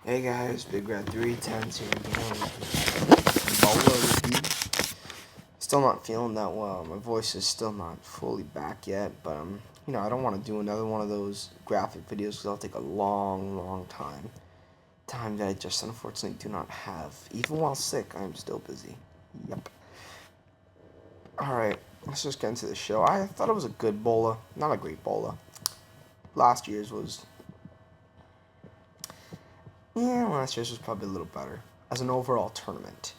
Hey guys, Big Red 310s here again with BOLA review. Still not feeling that well. My voice is still not fully back yet, but I don't want to do another one of those graphic videos because it'll take a long time. Time that I just unfortunately do not have. Even while sick, I'm still busy. Yep. Alright, let's just get into the show. I thought it was a good BOLA, not a great BOLA. Last year's was probably a little better as an overall tournament.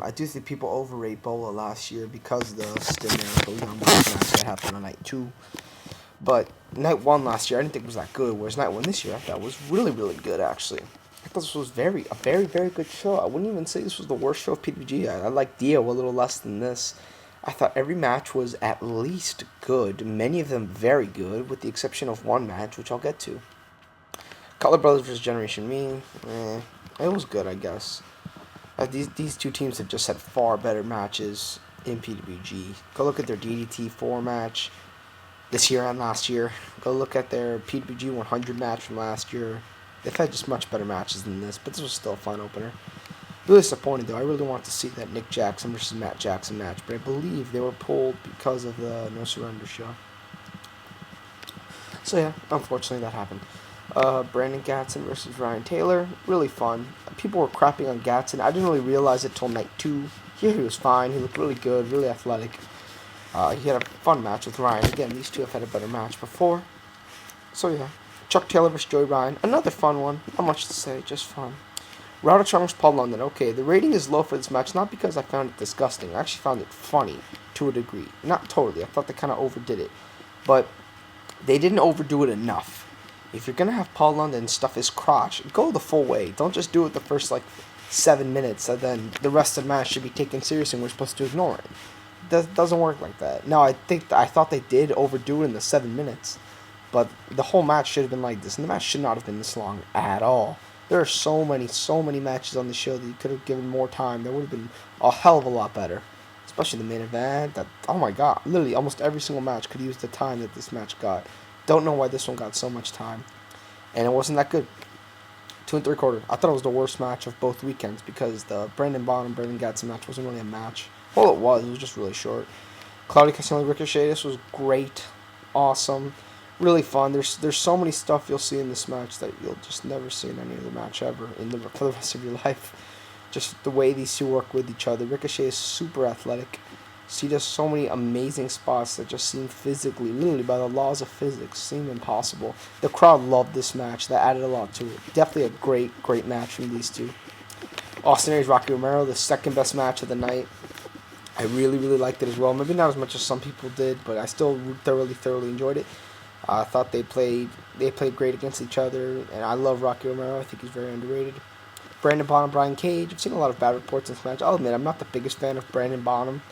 I do think people overrate BOLA last year because of the Generico young match that happened on night 2. But night 1 last year I didn't think it was that good, whereas night 1 this year I thought was really good actually. I thought this was a very good show. I wouldn't even say this was the worst show of PWG. I like Dio a little less than this. I thought every match was at least good, many of them very good, with the exception of one match, which I'll get to. Cutler Brothers vs. Generation Me, it was good, I guess. These two teams have just had far better matches in PWG. Go look at their DDT 4 match this year and last year. Go look at their PWG 100 match from last year. They've had just much better matches than this, but this was still a fun opener. Really disappointed though. I really wanted to see that Nick Jackson versus Matt Jackson match, but I believe they were pulled because of the No Surrender show. So yeah, unfortunately that happened. Brandon Gatson versus Ryan Taylor, really fun. People were crapping on Gatson. I didn't really realize it till night 2. Here he was fine. He looked really good, really athletic. He had a fun match with Ryan. Again, these two have had a better match before. So yeah, Chuck Taylor versus Joey Ryan, another fun one. Not much to say, just fun. Roderick versus Paul London. Okay, the rating is low for this match, not because I found it disgusting. I actually found it funny to a degree. Not totally. I thought they kind of overdid it, but they didn't overdo it enough. If you're going to have Paul London stuff his crotch, go the full way. Don't just do it the first, 7 minutes, and then the rest of the match should be taken seriously and we're supposed to ignore it. Doesn't work like that. No, I thought they did overdo it in the 7 minutes, but the whole match should have been like this, and the match should not have been this long at all. There are so many matches on the show that you could have given more time. That would have been a hell of a lot better, especially the main event. Oh my god, literally almost every single match could use the time that this match got. Don't know why this one got so much time. And it wasn't that good. 2 3/4. I thought it was the worst match of both weekends because the Bonham, Brandon Gatson match wasn't really a match. Well, it was just really short. Claudio, Castagnoli, Ricochet, this was great. Awesome. Really fun. There's so many stuff you'll see in this match that you'll just never see in any other match ever for the rest of your life. Just the way these two work with each other. Ricochet is super athletic. He does so many amazing spots that just seem physically, literally by the laws of physics, seem impossible. The crowd loved this match. That added a lot to it. Definitely a great match from these two. Aries, Rocky Romero, the second best match of the night. I really liked it as well. Maybe not as much as some people did, but I still thoroughly enjoyed it. I thought they played great against each other, and I love Rocky Romero. I think he's very underrated. Brandon Bonham, Brian Cage. I've seen a lot of bad reports in this match. I'll admit I'm not the biggest fan of Brandon Bonham,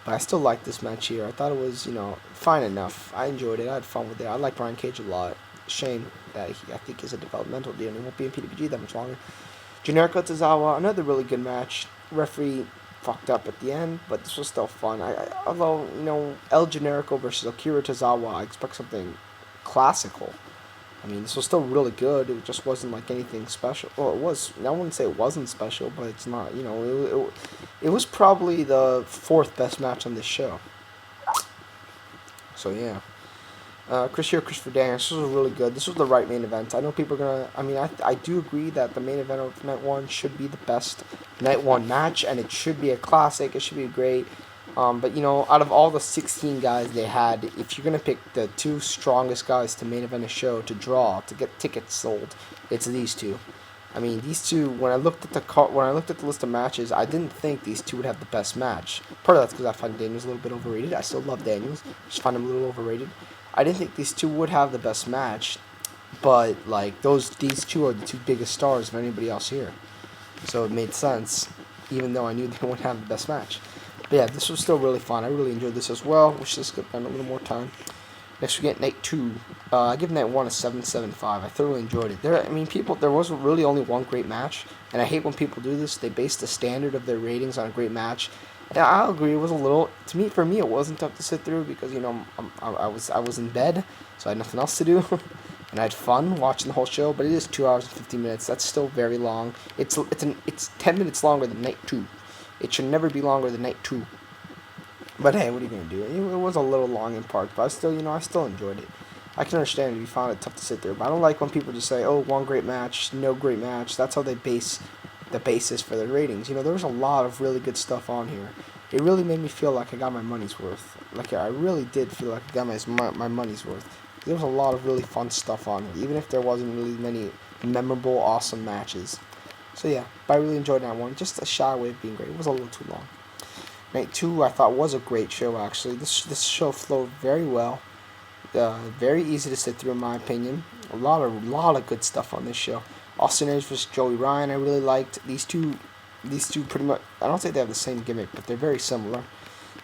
but I still like this match here. I thought it was, fine enough. I enjoyed it. I had fun with it. I like Brian Cage a lot. Shame that I think he's a developmental deal and he won't be in PWG that much longer. Generico, Tozawa, another really good match. Referee fucked up at the end, but this was still fun. Although, El Generico versus Akira Tozawa, I expect something classical. I mean, this was still really good. It just wasn't like anything special. Well, it was. I wouldn't say it wasn't special, but it's not. It was probably the 4th best match on this show. So yeah, Christopher Daniels. This was really good. This was the right main event. I know people are gonna. I mean, I do agree that the main event of night 1 should be the best night 1 match, and it should be a classic. It should be great. But out of all the 16 guys they had, if you're gonna pick the 2 strongest guys to main event a show to draw to get tickets sold, it's these two. I mean, these two. When I looked at the list of matches, I didn't think these two would have the best match. Part of that's because I find Daniels a little bit overrated. I still love Daniels, just find him a little overrated. I didn't think these two would have the best match, but these two are the 2 biggest stars of anybody else here, so it made sense, even though I knew they wouldn't have the best match. But yeah, this was still really fun. I really enjoyed this as well. Wish this could spend a little more time. Next we get night 2. I give night 1 a 7.75. I thoroughly enjoyed it. There was really only one great match, and I hate when people do this. They base the standard of their ratings on a great match. And I'll agree, it was a little. For me, it wasn't tough to sit through because I was in bed, so I had nothing else to do. and I had fun watching the whole show. But it is 2 hours and 50 minutes. That's still very long. It's 10 minutes longer than night 2. It should never be longer than night 2. But hey, what are you gonna do? It was a little long in parts, but I still enjoyed it. I can understand if you found it tough to sit there, but I don't like when people just say, "Oh, one great match, no great match." That's how they base the basis for their ratings. There was a lot of really good stuff on here. It really made me feel like I got my money's worth. Like I really did feel like I got my money's worth. There was a lot of really fun stuff on here, even if there wasn't really many memorable, awesome matches. So yeah, but I really enjoyed that one. Just a shy way of being great. It was a little too long. Night 2 I thought was a great show actually. This show flowed very well. Very easy to sit through in my opinion. A lot of good stuff on this show. Austin Aries versus Joey Ryan I really liked. These two pretty much, I don't say they have the same gimmick, but they're very similar.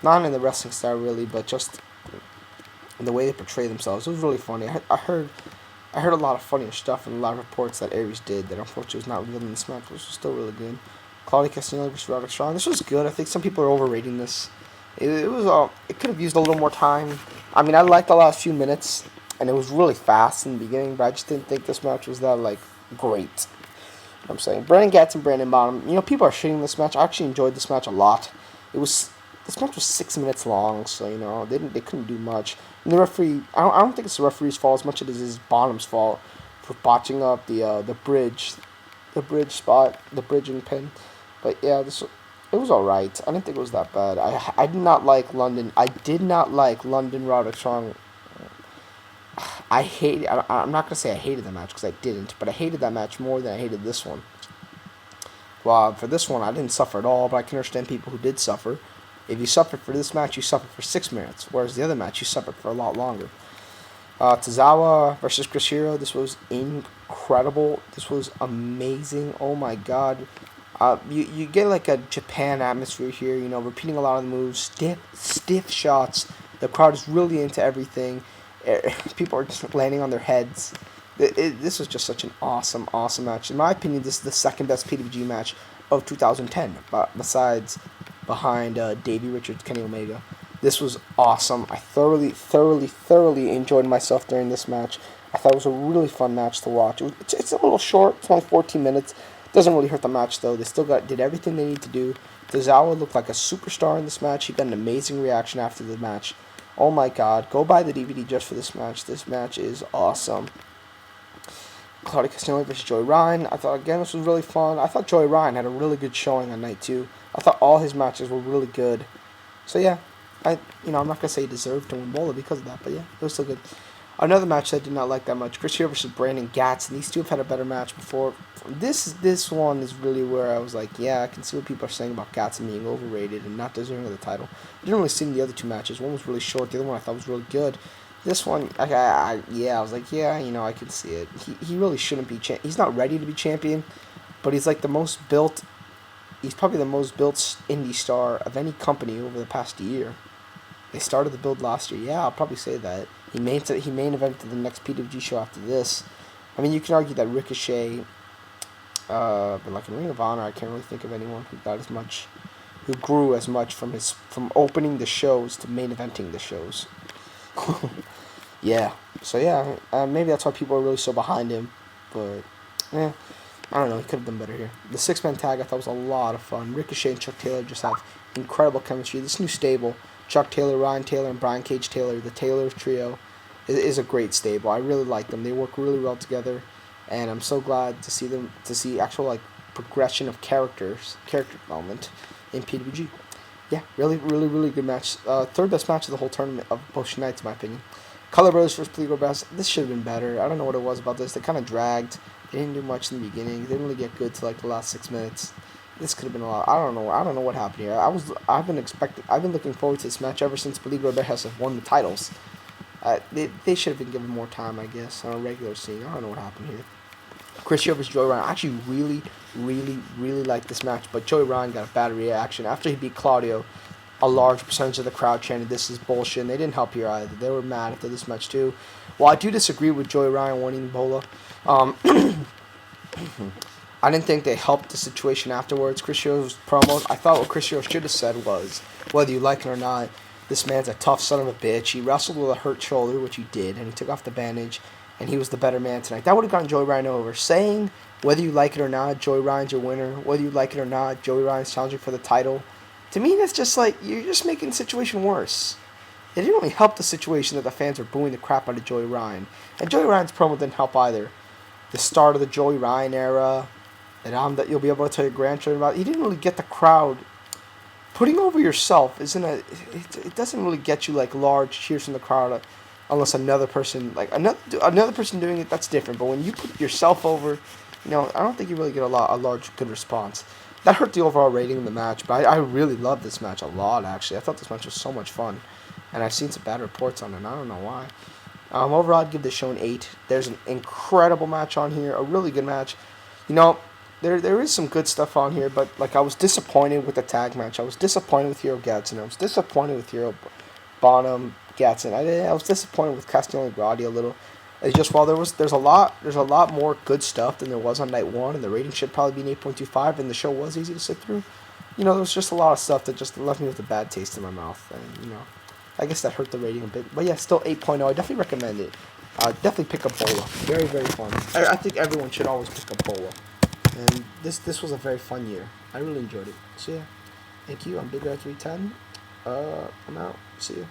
Not in the wrestling style really, but just in the way they portray themselves. It was really funny. I heard a lot of funnier stuff and a lot of reports that Aries did that unfortunately was not revealed in this match, which was still really good. Claudio Castagnoli versus Roderick. This was good. I think some people are overrating this. It could have used a little more time. I mean, I liked the last few minutes, and it was really fast in the beginning, but I just didn't think this match was that great. I'm saying Brandon Gatson, Brandon Bonham. People are shitting this match. I actually enjoyed this match a lot. This match was 6 minutes long, so they couldn't do much. And the referee, I don't think it's the referee's fault as much as it is Bonham's fault for botching up the bridge spot, the bridge and pin. But yeah, it was alright. I didn't think it was that bad. I did not like London. I did not like London Roderick Strong. I'm not gonna say I hated the match because I didn't, but I hated that match more than I hated this one. Well, for this one, I didn't suffer at all, but I can understand people who did suffer. If you suffered for this match, you suffered for 6 minutes, whereas the other match, you suffered for a lot longer. Tozawa versus Chris Hero. This was incredible. This was amazing. Oh my god. You get like a Japan atmosphere here, repeating a lot of the moves, stiff shots. The crowd is really into everything. People are just landing on their heads. This was just such an awesome match. In my opinion, this is the second best PWG match of 2010, besides behind Davey Richards, Kenny Omega. This was awesome. I thoroughly enjoyed myself during this match. I thought it was a really fun match to watch. It's a little short. It's only 14 minutes. Doesn't really hurt the match though. They still did everything they need to do. Tozawa looked like a superstar in this match. He got an amazing reaction after the match. Oh my god, go buy the DVD just for this match. This match is awesome. Claudio Castagnoli versus Joey Ryan. I thought again this was really fun. I thought Joey Ryan had a really good showing on night 2. I thought all his matches were really good. So yeah, I'm not gonna say he deserved to win BOLA because of that, but yeah, it was still good. Another match I did not like that much. Chris Hero versus Brandon Gatson. These two have had a better match before. This one is really where I was like, yeah, I can see what people are saying about Gatson being overrated and not deserving of the title. I didn't really see the other two matches. One was really short. The other one I thought was really good. This one, I was like, yeah, I can see it. He really shouldn't be he's not ready to be champion, but he's like the most built. He's probably the most built indie star of any company over the past year. They started the build last year. Yeah, I'll probably say that. He main evented the next PWG show after this. I mean, you can argue that Ricochet, but like in Ring of Honor, I can't really think of anyone who grew as much from opening the shows to main eventing the shows. Yeah. So yeah, maybe that's why people are really so behind him. But I don't know. He could have done better here. The 6-man tag I thought was a lot of fun. Ricochet and Chuck Taylor just have incredible chemistry. This new stable, Chuck Taylor, Ryan Taylor, and Brian Cage Taylor, the Taylor trio, is a great stable. I really like them. They work really well together, and I'm so glad to see actual progression of character development in PWG. Yeah, really good match. Third best match of the whole tournament of both nights, in my opinion. Cutler Brothers versus Pliego Brass. This should have been better. I don't know what it was about this. They kind of dragged. They didn't do much in the beginning. They didn't really get good till the last 6 minutes. This could have been a lot. I don't know what happened here. I've been looking forward to this match ever since Pliego Brass have won the titles. They should have been given more time, I guess, on a regular scene. I don't know what happened here. Chris Hero versus Joey Ryan. I actually really liked this match, but Joey Ryan got a bad reaction after he beat Claudio. A large percentage of the crowd chanted, "This is bullshit," and they didn't help here either. They were mad after this match too. While I do disagree with Joey Ryan winning BOLA, I didn't think they helped the situation afterwards. Chris Hero's promos, I thought what Chris Hero should have said was, whether you like it or not, this man's a tough son of a bitch. He wrestled with a hurt shoulder, which he did, and he took off the bandage, and he was the better man tonight. That would have gotten Joey Ryan over. Saying whether you like it or not, Joey Ryan's your winner. Whether you like it or not, Joey Ryan's challenging for the title. To me, that's just like, you're just making the situation worse. It didn't really help the situation that the fans were booing the crap out of Joey Ryan. And Joey Ryan's promo didn't help either. The start of the Joey Ryan era, and that you'll be able to tell your grandchildren about. He didn't really get the crowd. Putting over yourself it doesn't really get you like large cheers from the crowd, unless another person person doing it, that's different. But when you put yourself over, I don't think you really get a large good response. That hurt the overall rating of the match, but I really loved this match a lot, actually. I thought this match was so much fun, and I've seen some bad reports on it, and I don't know why. Overall, I'd give this show an 8. There's an incredible match on here, a really good match. There is some good stuff on here, but I was disappointed with the tag match. I was disappointed with Hero Gatson. I was disappointed with Hero Bonham Gatson. I was disappointed with Castagnoli and Claudio a little. It's just while there's a lot more good stuff than there was on night 1, and the rating should probably be an 8.25, and the show was easy to sit through. There was just a lot of stuff that just left me with a bad taste in my mouth, and I guess that hurt the rating a bit. But yeah, still 8.0. I definitely recommend it. Definitely pick up BOLA. Very, very fun. I think everyone should always pick up BOLA. And this was a very fun year. I really enjoyed it. So yeah, thank you. I'm Big Red 310. I'm out. See you.